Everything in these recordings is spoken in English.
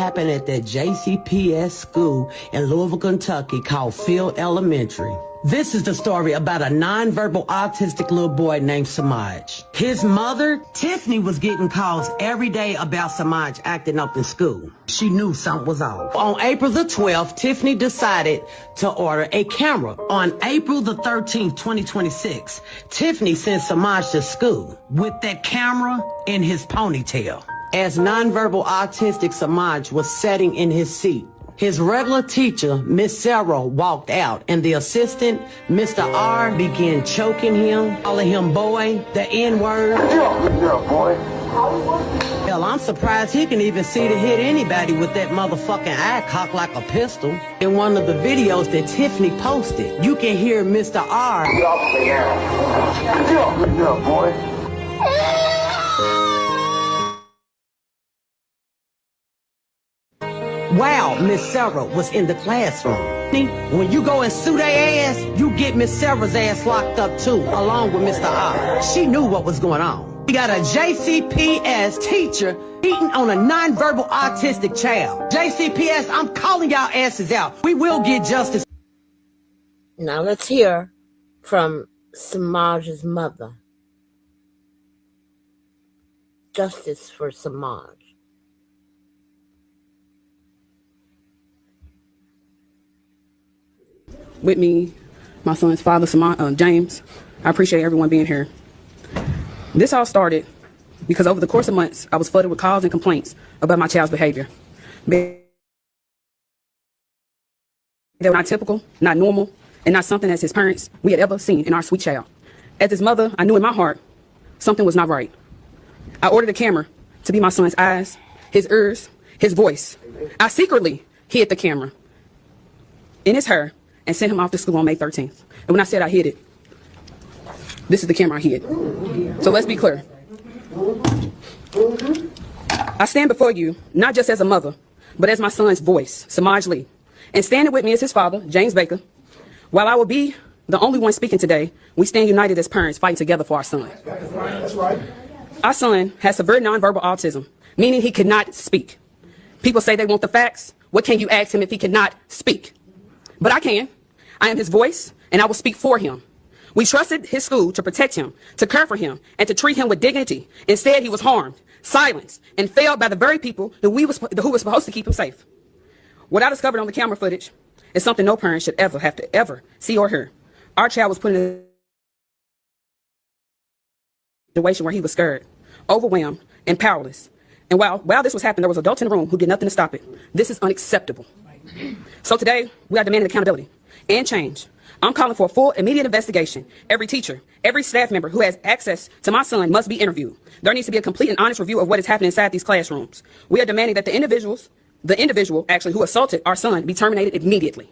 Happened at that JCPS school in Louisville, Kentucky called Field Elementary. This is the story about a nonverbal autistic little boy named Semaj. His mother, Tiphanee, was getting calls every day about Semaj acting up in school. She knew something was off. On April the 12th, Tiphanee decided to order a camera. On April the 13th, 2026, Tiphanee sent Semaj to school with that camera in his ponytail. As nonverbal autistic Semaj was sitting in his seat, his regular teacher, Miss Sarah, walked out, and the assistant, Mr. R, began choking him, calling him boy, the N-word. Yeah, boy. Hell, I'm surprised he can even see to hit anybody with that motherfucking eye cocked like a pistol. In one of the videos that Tiphanee posted, you can hear Mr. R. Yeah, boy. Wow, Miss Sarah was in the classroom. When you go and sue their ass, you get Miss Sarah's ass locked up too, along with Mr. R. She knew what was going on. We got a JCPS teacher beating on a nonverbal autistic child. JCPS, I'm calling y'all asses out. We will get justice. Now let's hear from Semaj's mother. Justice for Semaj. With me, my son's father, James. I appreciate everyone being here. This all started because over the course of months, I was flooded with calls and complaints about my child's behavior. They were not typical, not normal, and not something as his parents we had ever seen in our sweet child. As his mother, I knew in my heart something was not right. I ordered a camera to be my son's eyes, his ears, his voice. I secretly hid the camera in his hair and sent him off to school on May 13th. And when I said I hid it, this is the camera I hid. So let's be clear. I stand before you, not just as a mother, but as my son's voice, Semaj Lee. And standing with me is his father, James Baker. While I will be the only one speaking today, we stand united as parents fighting together for our son. That's right. Our son has severe nonverbal autism, meaning he cannot speak. People say they want the facts. What can you ask him if he cannot speak? But I can. I am his voice, and I will speak for him. We trusted his school to protect him, to care for him, and to treat him with dignity. Instead, he was harmed, silenced, and failed by the very people who were supposed to keep him safe. What I discovered on the camera footage is something no parent should ever have to ever see or hear. Our child was put in a situation where he was scared, overwhelmed, and powerless. And while this was happening, there was adults in the room who did nothing to stop it. This is unacceptable. So today, we are demanding accountability and change. I'm calling for a full, immediate investigation. Every teacher, every staff member who has access to my son must be interviewed. There needs to be a complete and honest review of what is happening inside these classrooms. We are demanding that the individual actually who assaulted our son be terminated immediately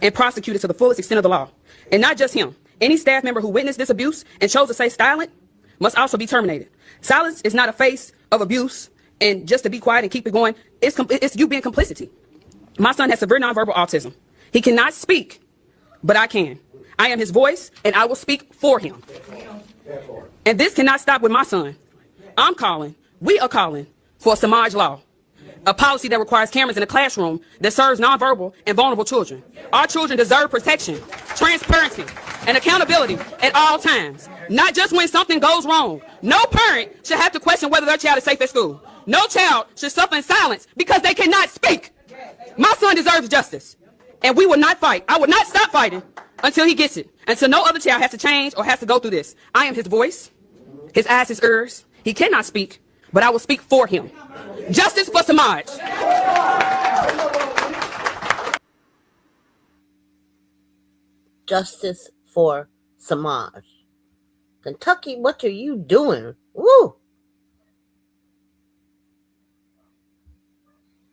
and prosecuted to the fullest extent of the law. And not just him. Any staff member who witnessed this abuse and chose to stay silent must also be terminated. Silence is not a face of abuse, and just to be quiet and keep it going, it's you being complicity. My son has severe nonverbal autism. He cannot speak, but I can. I am his voice, and I will speak for him. And this cannot stop with my son. We are calling for a Semaj law, a policy that requires cameras in a classroom that serves nonverbal and vulnerable children. Our children deserve protection, transparency, and accountability at all times, not just when something goes wrong. No parent should have to question whether their child is safe at school. No child should suffer in silence because they cannot speak. My son deserves justice, and we will not fight. I will not stop fighting until he gets it, until no other child has to change or has to go through this. I am his voice, his eyes, his ears. He cannot speak, but I will speak for him. Justice for Semaj. Justice for Semaj. Kentucky, what are you doing? Woo!